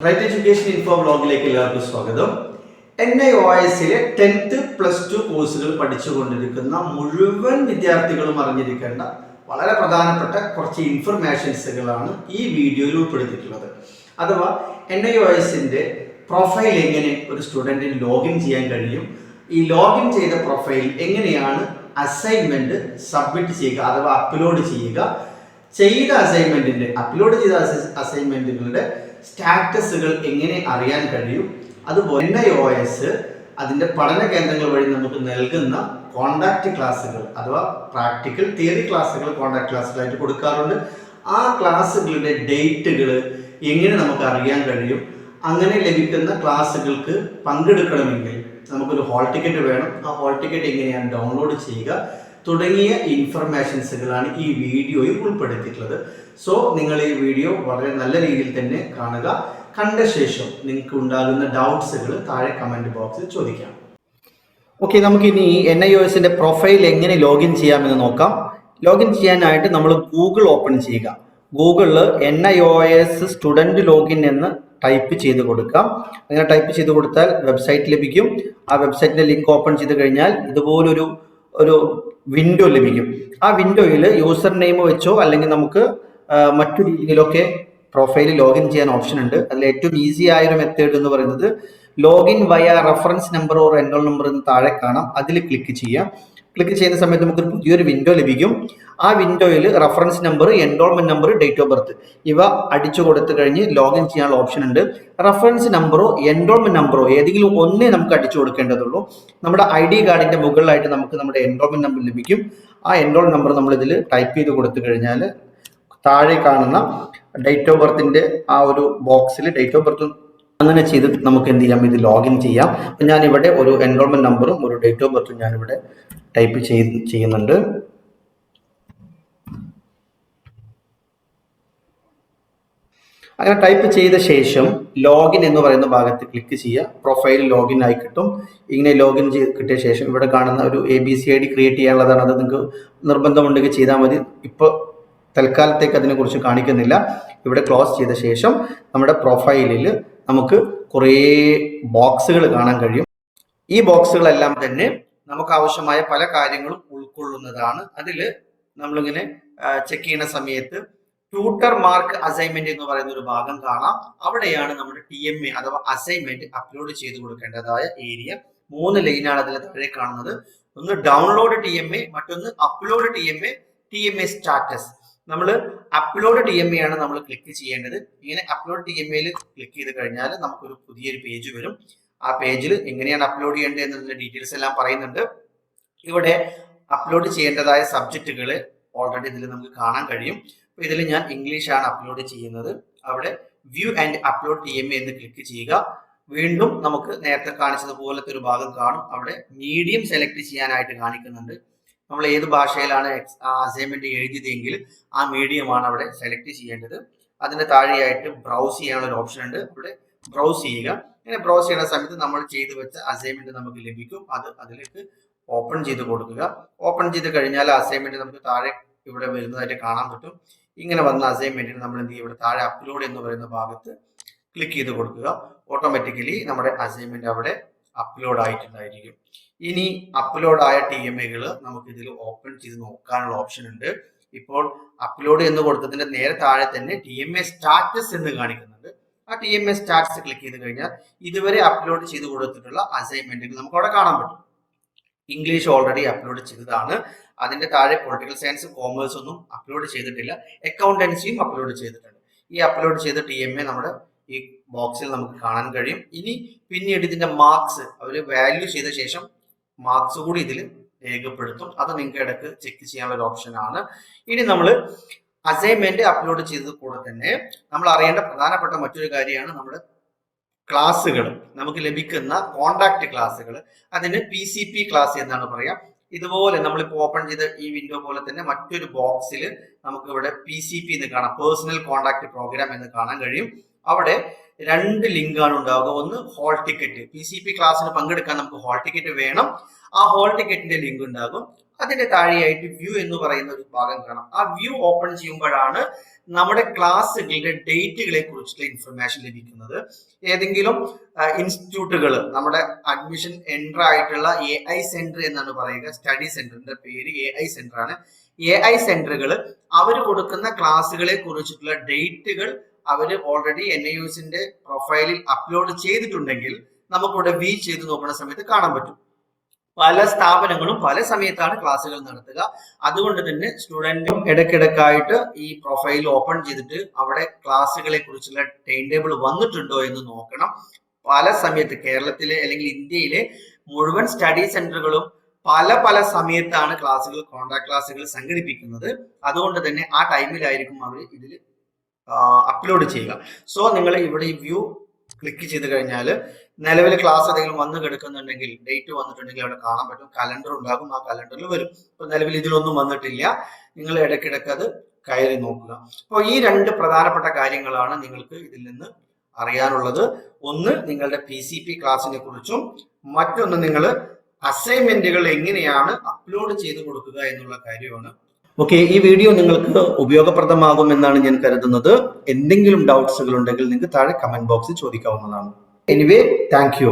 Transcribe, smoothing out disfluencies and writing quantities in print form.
Right education info ബ്ലോഗിലേക്ക് എല്ലാവർക്കും സ്വാഗതം. NIOSലെ 10th +2 കോഴ്സുകൾ പഠിച്ചുകൊണ്ടിരിക്കുന്ന മുഴുവൻ വിദ്യാർത്ഥികളും അറിഞ്ഞിരിക്കേണ്ട വളരെ പ്രധാനപ്പെട്ട കുറച്ച് ഇൻഫർമേഷൻസുകളാണ് ഈ വീഡിയോയിൽ ഉൾപ്പെടുത്തിയിട്ടുള്ളത്. അഥവാ NIOSന്റെ പ്രൊഫൈൽ എങ്ങനെ ഒരു സ്റ്റുഡൻറ്റിന് ലോഗിൻ ചെയ്യാൻ കഴിയും, ഈ ലോഗിൻ ചെയ്ത പ്രൊഫൈൽ എങ്ങനെയാണ് അസൈൻമെൻറ്റ് സബ്മിറ്റ് ചെയ്യുക അഥവാ അപ്ലോഡ് ചെയ്യുക, ചെയ്ത അപ്ലോഡ് ചെയ്ത അസൈൻമെൻറ്റുകളുടെ സ്റ്റാറ്റസുകൾ എങ്ങനെ അറിയാൻ കഴിയും, അതുപോലെ NIOS അതിൻ്റെ പഠന കേന്ദ്രങ്ങൾ വഴി നമുക്ക് നൽകുന്ന കോണ്ടാക്ട് ക്ലാസ്സുകൾ അഥവാ പ്രാക്ടിക്കൽ തിയറി ക്ലാസ്സുകൾ കോണ്ടാക്ട് ക്ലാസ്സുകളായിട്ട് കൊടുക്കാറുണ്ട്. ആ ക്ലാസ്സുകളുടെ ഡേറ്റുകൾ എങ്ങനെ നമുക്ക് അറിയാൻ കഴിയും, അങ്ങനെ ലഭിക്കുന്ന ക്ലാസ്സുകൾക്ക് പങ്കെടുക്കണമെങ്കിൽ നമുക്കൊരു ഹോൾ ടിക്കറ്റ് വേണം, ആ ഹോൾ ടിക്കറ്റ് എങ്ങനെയാണ് ഡൗൺലോഡ് ചെയ്യുക തുടങ്ങിയ ഇൻഫർമേഷൻസുകളാണ് ഈ വീഡിയോയിൽ ഉൾപ്പെടുത്തിയിട്ടുള്ളത്. സോ നിങ്ങൾ ഈ വീഡിയോ വളരെ നല്ല രീതിയിൽ തന്നെ കാണുക. കണ്ട ശേഷം നിങ്ങൾക്ക് ഉണ്ടാകുന്ന ഡൗട്ട്സുകൾ താഴെ കമൻറ്റ് ബോക്സിൽ ചോദിക്കാം. ഓക്കെ, നമുക്കിനി NIOSന്റെ പ്രൊഫൈൽ എങ്ങനെ ലോഗിൻ ചെയ്യാമെന്ന് നോക്കാം. ലോഗിൻ ചെയ്യാനായിട്ട് നമ്മൾ ഗൂഗിൾ ഓപ്പൺ ചെയ്യുക. ഗൂഗിളിൽ NIOS സ്റ്റുഡൻറ് ലോഗിൻ എന്ന് ടൈപ്പ് ചെയ്ത് കൊടുക്കാം. അങ്ങനെ ടൈപ്പ് ചെയ്ത് കൊടുത്താൽ വെബ്സൈറ്റ് ലഭിക്കും. ആ വെബ്സൈറ്റിൻ്റെ ലിങ്ക് ഓപ്പൺ ചെയ്ത് കഴിഞ്ഞാൽ ഇതുപോലൊരു വിൻഡോ ലഭിക്കും. ആ വിൻഡോയിൽ യൂസർ നെയിം വെച്ചോ അല്ലെങ്കിൽ നമുക്ക് മറ്റു രീതിയിലൊക്കെ പ്രൊഫൈൽ ലോഗിൻ ചെയ്യാൻ ഓപ്ഷൻ ഉണ്ട്. അതിൽ ഏറ്റവും ഈസി ആയൊരു മെത്തേഡ് എന്ന് പറയുന്നത് ലോഗിൻ വയ reference number or enrol number എന്ന് താഴെ കാണാം. അതിൽ ക്ലിക്ക് ചെയ്യാം. ക്ലിക്ക് ചെയ്യുന്ന സമയത്ത് നമുക്ക് പുതിയൊരു വിൻഡോ ലഭിക്കും. ആ വിൻഡോയിൽ reference number, enrolment number, date of birth ഇവ അടിച്ചു കൊടുത്തു കഴിഞ്ഞ് ലോഗിൻ ചെയ്യാനുള്ള ഓപ്ഷൻ ഉണ്ട്. റെഫറൻസ് നമ്പറോ എൻറോൾമെന്റ് നമ്പറോ ഏതെങ്കിലും ഒന്നേ നമുക്ക് അടിച്ചു കൊടുക്കേണ്ടതുള്ളൂ. നമ്മുടെ ID കാർഡിന്റെ മുകളിലായിട്ട് നമുക്ക് നമ്മുടെ എൻറോൾമെന്റ് നമ്പർ ലഭിക്കും. ആ എൻറോൾ നമ്പർ നമ്മൾ ഇതിൽ ടൈപ്പ് ചെയ്ത് കൊടുത്തു കഴിഞ്ഞാൽ താഴെ കാണുന്ന ഡേറ്റ് ഓഫ് ബർത്തിന്റെ ആ ഒരു ബോക്സിൽ ഡേറ്റ് ഓഫ് ബർത്ത് അങ്ങനെ ചെയ്ത് നമുക്ക് എന്ത് ചെയ്യാം, ഇത് ലോഗിൻ ചെയ്യാം. ഞാനിവിടെ ഒരു എൻറോൾമെന്റ് നമ്പറും ഒരു ഡേറ്റ് ഓഫ് ബർത്തും ഞാനിവിടെ ടൈപ്പ് ചെയ്യുന്നുണ്ട്. അങ്ങനെ ടൈപ്പ് ചെയ്ത ശേഷം ലോഗിൻ എന്ന് പറയുന്ന ഭാഗത്ത് ക്ലിക്ക് ചെയ്യുക. പ്രൊഫൈൽ ലോഗിൻ ആയി കിട്ടും. ഇങ്ങനെ ലോഗിൻ കിട്ടിയ ശേഷം ഇവിടെ കാണുന്ന ഒരു ABCID ക്രിയേറ്റ് ചെയ്യാനുള്ളതാണ്. അത് നിങ്ങൾക്ക് നിർബന്ധമുണ്ടെങ്കിൽ ചെയ്താൽ മതി. ഇപ്പോൾ തൽക്കാലത്തേക്ക് അതിനെക്കുറിച്ച് കാണിക്കുന്നില്ല. ഇവിടെ ക്ലോസ് ചെയ്ത ശേഷം നമ്മുടെ പ്രൊഫൈലിൽ നമുക്ക് കുറേ ബോക്സുകൾ കാണാൻ കഴിയും. ഈ ബോക്സുകളെല്ലാം തന്നെ നമുക്ക് ആവശ്യമായ പല കാര്യങ്ങളും ഉൾക്കൊള്ളുന്നതാണ്. അതിൽ നമ്മളിങ്ങനെ ചെക്ക് ചെയ്യുന്ന സമയത്ത് ട്യൂട്ടർ മാർക്ക് അസൈൻമെന്റ് എന്ന് പറയുന്ന ഒരു ഭാഗം കാണാം. അവിടെയാണ് നമ്മുടെ TMA അഥവാ അസൈൻമെന്റ് അപ്ലോഡ് ചെയ്ത് കൊടുക്കേണ്ടതായ ഏരിയ. 3 ലൈനാണ് അതിൽ താഴെ കാണുന്നത്. ഒന്ന് ഡൗൺലോഡ് TMA, മറ്റൊന്ന് അപ്ലോഡ് TMA സ്റ്റാറ്റസ്. നമ്മൾ അപ്ലോഡ് TMA ആണ് നമ്മൾ ക്ലിക്ക് ചെയ്യേണ്ടത്. ഇങ്ങനെ അപ്ലോഡ് TMAയിൽ ക്ലിക്ക് ചെയ്ത് കഴിഞ്ഞാൽ നമുക്കൊരു പുതിയൊരു പേജ് വരും. ആ പേജിൽ എങ്ങനെയാണ് അപ്ലോഡ് ചെയ്യേണ്ടത് എന്നതിന്റെ ഡീറ്റെയിൽസ് എല്ലാം പറയുന്നുണ്ട്. ഇവിടെ അപ്ലോഡ് ചെയ്യേണ്ടതായ സബ്ജക്റ്റുകൾ ഓൾറെഡി ഇതിൽ നമുക്ക് കാണാൻ കഴിയും. അപ്പോൾ ഇതിൽ ഞാൻ ഇംഗ്ലീഷാണ് അപ്ലോഡ് ചെയ്യുന്നത്. അവിടെ വ്യൂ ആൻഡ് അപ്ലോഡ് TMA എന്ന് ക്ലിക്ക് ചെയ്യുക. വീണ്ടും നമുക്ക് നേരത്തെ കാണിച്ചതുപോലത്തെ ഒരു ഭാഗം കാണും. അവിടെ മീഡിയം സെലക്ട് ചെയ്യാനായിട്ട് കാണിക്കുന്നുണ്ട്. നമ്മൾ ഏത് ഭാഷയിലാണ് അസൈൻമെന്റ് എഴുതിയതെങ്കിൽ ആ മീഡിയമാണ് അവിടെ സെലക്ട് ചെയ്യേണ്ടത്. അതിന് താഴെയായിട്ട് ബ്രൗസ് ചെയ്യാനുള്ള ഒരു ഓപ്ഷൻ ഉണ്ട്. അവിടെ ബ്രൗസ് ചെയ്യുക. ഇങ്ങനെ ബ്രൗസ് ചെയ്യുന്ന സമയത്ത് നമ്മൾ ചെയ്തു വെച്ച അസൈൻമെന്റ് നമുക്ക് ലഭിക്കും. അതിലേക്ക് ഓപ്പൺ ചെയ്ത് കൊടുക്കുക. ഓപ്പൺ ചെയ്ത് കഴിഞ്ഞാൽ അസൈൻമെന്റ് നമുക്ക് താഴെ ഇവിടെ വരുന്നതായിട്ട് കാണാൻ പറ്റും. ഇങ്ങനെ വന്ന അസൈൻമെന്റിന് നമ്മൾ എന്ത് ചെയ്യും, ഇവിടെ താഴെ അപ്ലോഡ് എന്ന് പറയുന്ന ഭാഗത്ത് ക്ലിക്ക് ചെയ്ത് കൊടുക്കുക. ഓട്ടോമാറ്റിക്കലി നമ്മുടെ അസൈൻമെന്റ് അവിടെ അപ്ലോഡ് ആയിട്ടുണ്ടായിരിക്കും. ഇനി അപ്ലോഡ് ആയ TMAകൾ നമുക്ക് ഇതിൽ ഓപ്പൺ ചെയ്ത് നോക്കാനുള്ള ഓപ്ഷൻ ഉണ്ട്. ഇപ്പോൾ അപ്ലോഡ് എന്ന് കൊടുത്തതിന്റെ നേരെ താഴെ തന്നെ TMA സ്റ്റാറ്റസ് എന്ന് കാണിക്കുന്നുണ്ട്. ആ TMA സ്റ്റാറ്റസ് ക്ലിക്ക് ചെയ്ത് കഴിഞ്ഞാൽ ഇതുവരെ അപ്ലോഡ് ചെയ്ത് കൊടുത്തിട്ടുള്ള അസൈൻമെന്റുകൾ നമുക്ക് അവിടെ കാണാൻ പറ്റും. ഇംഗ്ലീഷ് ഓൾറെഡി അപ്ലോഡ് ചെയ്തതാണ്. അതിന്റെ താഴെ പൊളിറ്റിക്കൽ സയൻസ്, കോമേഴ്സ് ഒന്നും അപ്ലോഡ് ചെയ്തിട്ടില്ല. അക്കൗണ്ടൻസിയും അപ്ലോഡ് ചെയ്തിട്ടുണ്ട്. ഈ അപ്ലോഡ് ചെയ്ത TMA നമ്മുടെ ഈ ബോക്സിൽ നമുക്ക് കാണാൻ കഴിയും. ഇനി പിന്നീട് ഇതിന്റെ മാർക്സ് അവർ വാല്യൂ ചെയ്ത ശേഷം മാർക്സ് കൂടി ഇതിൽ രേഖപ്പെടുത്തും. അത് നിങ്ങൾക്ക് ഇടയ്ക്ക് ചെക്ക് ചെയ്യാനുള്ള ഒരു ഓപ്ഷൻ ആണ്. ഇനി നമ്മൾ അസൈൻമെന്റ് അപ്ലോഡ് ചെയ്തത് കൂടെ തന്നെ നമ്മൾ അറിയേണ്ട പ്രധാനപ്പെട്ട മറ്റൊരു കാര്യമാണ് നമ്മുടെ ക്ലാസ്സുകൾ, നമുക്ക് ലഭിക്കുന്ന കോണ്ടാക്ട് ക്ലാസ്സുകൾ. അതിന് PCP ക്ലാസ് എന്നാണ് പറയാം. ഇതുപോലെ നമ്മളിപ്പോൾ ഓപ്പൺ ചെയ്ത ഈ വിൻഡോ പോലെ തന്നെ മറ്റൊരു ബോക്സിൽ നമുക്ക് ഇവിടെ PCP എന്ന് കാണാം, പേഴ്സണൽ കോണ്ടാക്ട് പ്രോഗ്രാം എന്ന് കാണാൻ കഴിയും. അവിടെ 2 ലിങ്കാണ് ഉണ്ടാവുക. ഒന്ന് ഹോൾ ടിക്കറ്റ്, PCP ക്ലാസ്സിന് പങ്കെടുക്കാൻ നമുക്ക് ഹോൾ ടിക്കറ്റ് വേണം. ആ ഹോൾ ടിക്കറ്റിന്റെ ലിങ്ക് ഉണ്ടാകും. അതിന്റെ താഴെയായിട്ട് വ്യൂ എന്ന് പറയുന്ന ഒരു ഭാഗം കാണാം. ആ വ്യൂ ഓപ്പൺ ചെയ്യുമ്പോഴാണ് നമ്മുടെ ക്ലാസ്സുകളുടെ ഡേറ്റുകളെ കുറിച്ചുള്ള ഇൻഫർമേഷൻ ലഭിക്കുന്നത്. ഏതെങ്കിലും ഇൻസ്റ്റിറ്റ്യൂട്ടുകൾ, നമ്മുടെ അഡ്മിഷൻ എൻട്രി ആയിട്ടുള്ള AI സെന്റർ എന്നാണ് പറയുക, സ്റ്റഡി സെന്ററിന്റെ പേര് AI സെന്റർ ആണ്. AI സെന്ററുകൾ അവർ കൊടുക്കുന്ന ക്ലാസ്സുകളെ കുറിച്ചിട്ടുള്ള ഡേറ്റുകൾ അവർ ഓൾറെഡി NIOSന്റെ പ്രൊഫൈലിൽ അപ്ലോഡ് ചെയ്തിട്ടുണ്ടെങ്കിൽ നമുക്കിവിടെ വ്യൂ ചെയ്ത് നോക്കുന്ന സമയത്ത് കാണാൻ പറ്റും. പല സ്ഥാപനങ്ങളും പല സമയത്താണ് ക്ലാസ്സുകൾ നടത്തുക. അതുകൊണ്ട് തന്നെ സ്റ്റുഡന്റും ഇടയ്ക്കിടക്കായിട്ട് ഈ പ്രൊഫൈൽ ഓപ്പൺ ചെയ്തിട്ട് അവിടെ ക്ലാസ്സുകളെ കുറിച്ചുള്ള ടൈം ടേബിൾ വന്നിട്ടുണ്ടോ എന്ന് നോക്കണം. പല സമയത്ത് കേരളത്തിലെ അല്ലെങ്കിൽ ഇന്ത്യയിലെ മുഴുവൻ സ്റ്റഡി സെന്ററുകളും പല സമയത്താണ് ക്ലാസ്സുകൾ, കോൺടാക്ട് ക്ലാസ്സുകൾ സംഘടിപ്പിക്കുന്നത്. അതുകൊണ്ട് തന്നെ ആ ടൈമിലായിരിക്കും അവർ ഇതിൽ അപ്ലോഡ് ചെയ്യുക. സോ നിങ്ങൾ ഇവിടെ ഈ വ്യൂ ക്ലിക്ക് ചെയ്ത് കഴിഞ്ഞാൽ നിലവിലെ ക്ലാസ് ഏതെങ്കിലും വന്ന് കിടക്കുന്നുണ്ടെങ്കിൽ, ഡേറ്റ് വന്നിട്ടുണ്ടെങ്കിൽ അവിടെ കാണാൻ പറ്റും. കലണ്ടർ ഉണ്ടാകും, ആ കലണ്ടറിൽ വരും. ഇപ്പൊ നിലവിൽ ഇതിലൊന്നും വന്നിട്ടില്ല. നിങ്ങൾ ഇടയ്ക്കിടയ്ക്ക് അത് കയറി നോക്കുക. അപ്പോൾ ഈ 2 പ്രധാനപ്പെട്ട കാര്യങ്ങളാണ് നിങ്ങൾക്ക് ഇതിൽ നിന്ന് അറിയാനുള്ളത്. ഒന്ന് നിങ്ങളുടെ PCP ക്ലാസ്സിനെ കുറിച്ചും, മറ്റൊന്ന് നിങ്ങൾ അസൈൻമെന്റുകൾ എങ്ങനെയാണ് അപ്ലോഡ് ചെയ്ത് കൊടുക്കുക എന്നുള്ള കാര്യമാണ്. ഓക്കെ, ഈ വീഡിയോ നിങ്ങൾക്ക് ഉപയോഗപ്രദമാകുമെന്നാണ് ഞാൻ കരുതുന്നത്. എന്തെങ്കിലും ഡൗട്ട്സുകൾ ഉണ്ടെങ്കിൽ നിങ്ങൾക്ക് താഴെ കമന്റ് ബോക്സിൽ ചോദിക്കാവുന്നതാണ്. Anyway, thank U.